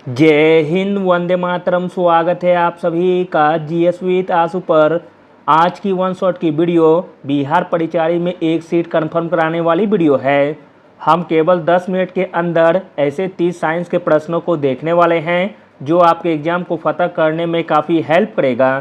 जय हिंद, वंदे मातरम। स्वागत है आप सभी का जीएस विद आशु पर। आज की वन शॉट की वीडियो बिहार परिचारी में एक सीट कंफर्म कराने वाली वीडियो है। हम केवल 10 मिनट के अंदर ऐसे 30 साइंस के प्रश्नों को देखने वाले हैं जो आपके एग्जाम को फतह करने में काफ़ी हेल्प करेगा।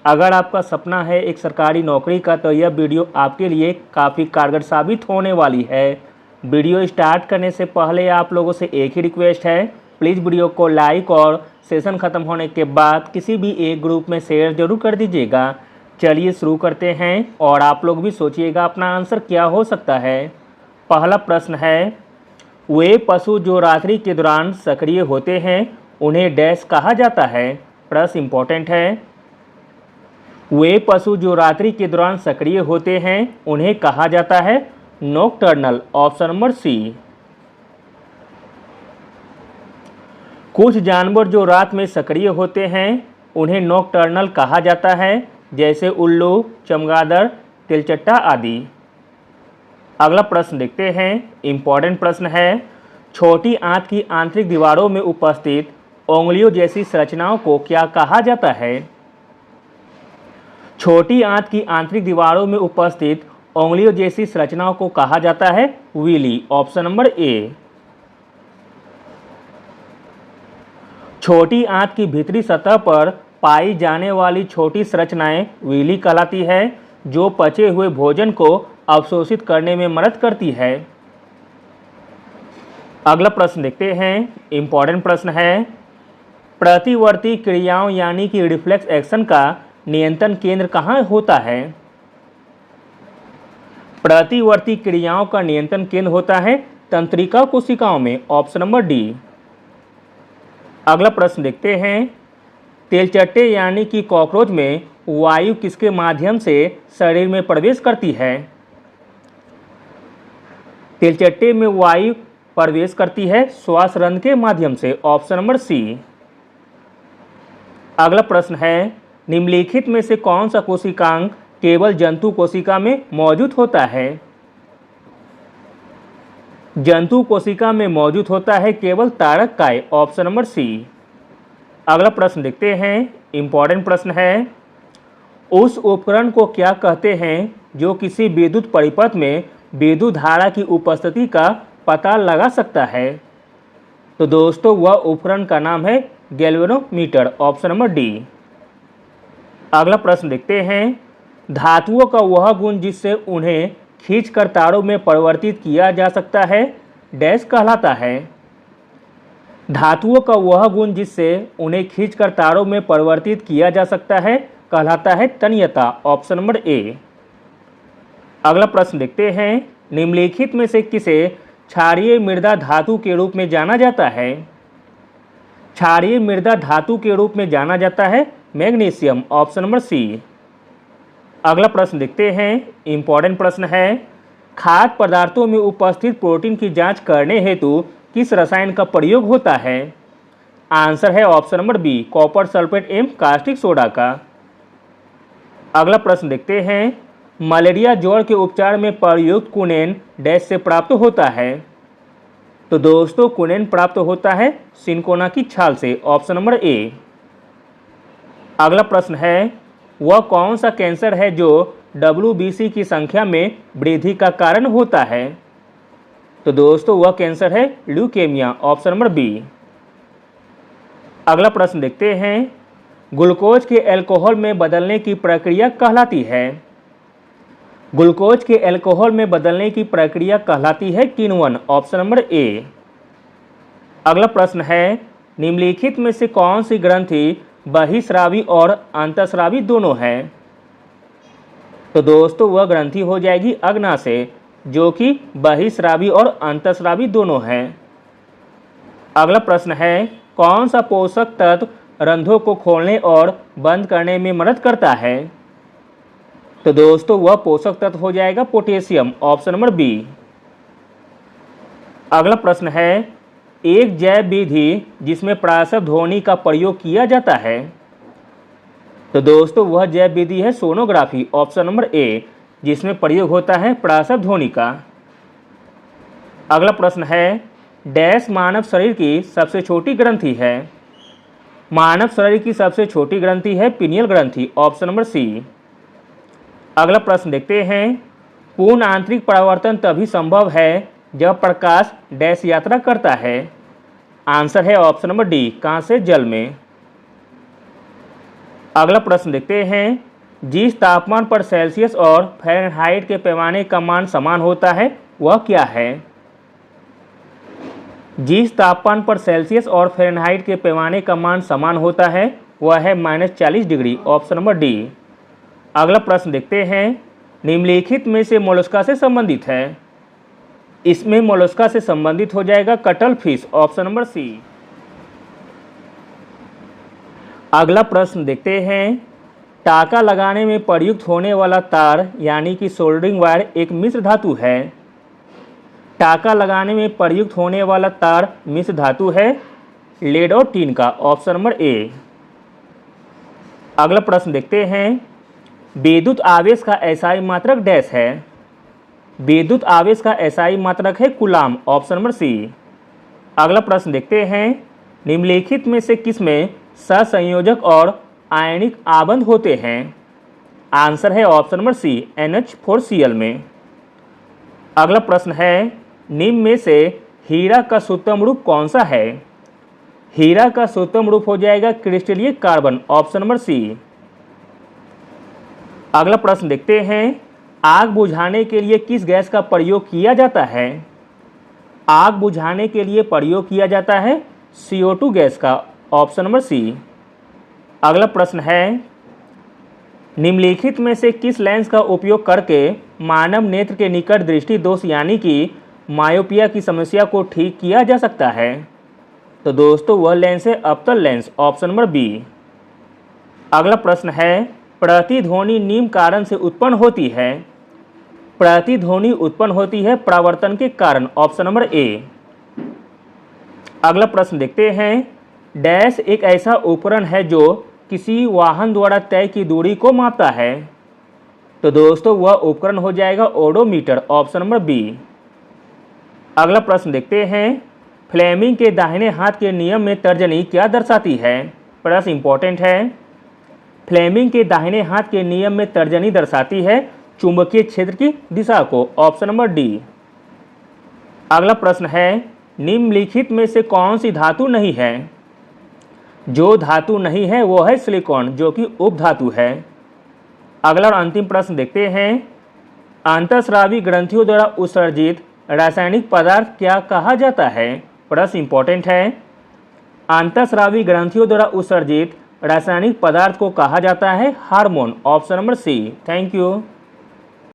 अगर आपका सपना है एक सरकारी नौकरी का तो यह वीडियो आपके लिए काफ़ी कारगर साबित होने वाली है। वीडियो स्टार्ट करने से पहले आप लोगों से एक ही रिक्वेस्ट है, प्लीज़ वीडियो को लाइक और सेशन ख़त्म होने के बाद किसी भी एक ग्रुप में शेयर जरूर कर दीजिएगा। चलिए शुरू करते हैं और आप लोग भी सोचिएगा अपना आंसर क्या हो सकता है। पहला प्रश्न है, वे पशु जो रात्रि के दौरान सक्रिय होते हैं उन्हें डैश कहा जाता है। प्रश्न इंपॉर्टेंट है। वे पशु जो रात्रि के दौरान सक्रिय होते हैं उन्हें कहा जाता है नॉकटर्नल। ऑप्शन नंबर सी। कुछ जानवर जो रात में सक्रिय होते हैं उन्हें नॉकटर्नल कहा जाता है, जैसे उल्लू, चमगादड़, तिलचट्टा आदि। अगला प्रश्न देखते हैं, इंपॉर्टेंट प्रश्न है। छोटी आंत की आंतरिक दीवारों में उपस्थित उंगलियों जैसी संरचनाओं को क्या कहा जाता है। छोटी आंत की आंतरिक दीवारों में उपस्थित उंगलियों जैसी संरचनाओं को कहा जाता है विली। Option number A. छोटी आंत की भीतरी सतह पर पाई जाने वाली छोटी संरचनाएं विली कहलाती है, जो पचे हुए भोजन को अवशोषित करने में मदद करती है। अगला प्रश्न देखते हैं, इंपॉर्टेंट प्रश्न है। प्रतिवर्ती क्रियाओं यानी कि रिफ्लेक्स एक्शन का नियंत्रण केंद्र कहाँ होता है। प्रतिवर्ती क्रियाओं का नियंत्रण केंद्र होता है तंत्रिका कोशिकाओं में। Option number D. अगला प्रश्न देखते हैं, तिलचट्टे यानी कि कॉकरोच में वायु किसके माध्यम से शरीर में प्रवेश करती है। तिलचट्टे में वायु प्रवेश करती है श्वास रंध्र के माध्यम से। Option number C. अगला प्रश्न है, निम्नलिखित में से कौन सा कोशिकांग केवल जंतु कोशिका में मौजूद होता है। जंतु कोशिका में मौजूद होता है केवल तारक काय। Option number C. अगला प्रश्न देखते हैं, इंपॉर्टेंट प्रश्न है। उस उपकरण को क्या कहते हैं जो किसी विद्युत परिपथ में विद्युत धारा की उपस्थिति का पता लगा सकता है। तो दोस्तों वह उपकरण का नाम है गैल्वेनोमीटर। Option number D. अगला प्रश्न देखते हैं, धातुओं का वह गुण जिससे उन्हें खींचकर तारों में परिवर्तित किया जा सकता है डैश कहलाता है। धातुओं का वह गुण जिससे उन्हें खींचकर तारों में परिवर्तित किया जा सकता है कहलाता है तन्यता। Option number A. अगला प्रश्न देखते हैं, निम्नलिखित में से किसे क्षारीय मृदा धातु के रूप में जाना जाता है। क्षारीय मृदा धातु के रूप में जाना जाता है मैग्नीशियम। Option number C. अगला प्रश्न देखते हैं, इंपॉर्टेंट प्रश्न है। खाद्य पदार्थों में उपस्थित प्रोटीन की जांच करने हेतु किस रसायन का प्रयोग होता है। आंसर है option number B, copper sulphate एवं कास्टिक सोडा का। अगला प्रश्न देखते हैं, मलेरिया ज्वर के उपचार में प्रयुक्त कुनेन डैश से प्राप्त होता है। तो दोस्तों कुनेन प्राप्त होता है सिनकोना की छाल से। Option number A. अगला प्रश्न है, वह कौन सा कैंसर है जो WBC की संख्या में वृद्धि का कारण होता है। तो दोस्तों वह कैंसर है ल्यूकेमिया। Option number B. अगला प्रश्न देखते हैं, ग्लूकोज के अल्कोहल में बदलने की प्रक्रिया कहलाती है। ग्लूकोज के अल्कोहल में बदलने की प्रक्रिया कहलाती है किण्वन। Option number A. अगला प्रश्न है, निम्नलिखित में से कौन सी ग्रंथि बहिस्रावी और अंतःस्रावी दोनों है। तो दोस्तों वह ग्रंथि हो जाएगी अग्नाशय, जो कि बहिस्रावी और अंतःस्रावी दोनों है। अगला प्रश्न है, कौन सा पोषक तत्व रंध्रों को खोलने और बंद करने में मदद करता है। तो दोस्तों वह पोषक तत्व हो जाएगा पोटेशियम। Option number B. अगला प्रश्न है, एक जैव विधि जिसमें प्रासव ध्वनि का प्रयोग किया जाता है। तो दोस्तों वह जैव विधि है सोनोग्राफी। ऑप्शन नंबर ए, जिसमें प्रयोग होता है प्रासव ध्वनि का। अगला प्रश्न है, डैश मानव शरीर की सबसे छोटी ग्रंथि है। मानव शरीर की सबसे छोटी ग्रंथि है पीनियल ग्रंथि, ऑप्शन नंबर सी। अगला प्रश्न देखते हैं, पूर्ण आंतरिक परावर्तन तभी संभव है जब प्रकाश डैश यात्रा करता है। आंसर है ऑप्शन नंबर डी, कहाँ से? जल में। अगला प्रश्न देखते हैं, जिस तापमान पर सेल्सियस और फ़ारेनहाइट के पैमाने का मान समान होता है वह क्या है? जिस तापमान पर सेल्सियस और फ़ारेनहाइट के पैमाने का मान समान होता है वह है -40 डिग्री, ऑप्शन नंबर डी। अगला प्रश्न देखते हैं, निम्नलिखित में से मोलस्का से संबंधित है। इसमें मोलस्का से संबंधित हो जाएगा cuttle fish, option number C. अगला प्रश्न देखते हैं, टाका लगाने में प्रयुक्त होने वाला तार यानी कि सोल्डरिंग वायर एक मिश्र धातु है। टाका लगाने में प्रयुक्त होने वाला तार मिश्र धातु है लेड और टीन का, ऑप्शन नंबर ए। अगला प्रश्न देखते हैं, विद्युत आवेश का एसआई मात्रक डैश है। विद्युत आवेश का एसआई मात्रक है कूलाम, ऑप्शन नंबर सी। अगला प्रश्न देखते हैं, निम्नलिखित में से किसमें सहसंयोजक और आयनिक आबंध होते हैं? आंसर है ऑप्शन नंबर सी, NH4Cl में। अगला प्रश्न है, निम्न में से हीरा का सूत्रम रूप कौन सा है? हीरा का सूत्रम रूप हो जाएगा क्रिस्टलीय कार्बन, ऑप्शन नंबर सी। अगला प्रश्न देखते हैं, आग बुझाने के लिए किस गैस का प्रयोग किया जाता है? आग बुझाने के लिए प्रयोग किया जाता है CO2 गैस का, ऑप्शन नंबर सी। अगला प्रश्न है, निम्नलिखित में से किस लेंस का उपयोग करके मानव नेत्र के निकट दृष्टि दोष यानी कि मायोपिया की समस्या को ठीक किया जा सकता है? तो दोस्तों वह लेंस है अवतल लेंस, ऑप्शन नंबर बी। अगला प्रश्न है, प्रतिध्वनि निम्न कारण से उत्पन्न होती है। प्रतिध्वनि उत्पन्न होती है परावर्तन के कारण, ऑप्शन नंबर ए। अगला प्रश्न देखते हैं, डैश एक ऐसा उपकरण है जो किसी वाहन द्वारा तय की दूरी को मापता है। तो दोस्तों वह उपकरण हो जाएगा ओडोमीटर, ऑप्शन नंबर बी। अगला प्रश्न देखते हैं, फ्लेमिंग के दाहिने हाथ के नियम में तर्जनी क्या दर्शाती है? प्रश्न इंपॉर्टेंट है। फ्लेमिंग के दाहिने हाथ के नियम में तर्जनी दर्शाती है चुंबकीय क्षेत्र की दिशा को, ऑप्शन नंबर डी। अगला प्रश्न है, निम्नलिखित में से कौन सी धातु नहीं है? जो धातु नहीं है वो है सिलिकॉन जो कि उपधातु है। अगला और अंतिम प्रश्न देखते हैं, अंतःस्रावी ग्रंथियों द्वारा उत्सर्जित रासायनिक पदार्थ क्या कहा जाता है? प्रश्न इंपॉर्टेंट है। अंतःस्रावी ग्रंथियों द्वारा उत्सर्जित रासायनिक पदार्थ को कहा जाता है hormone, option number C. Thank you.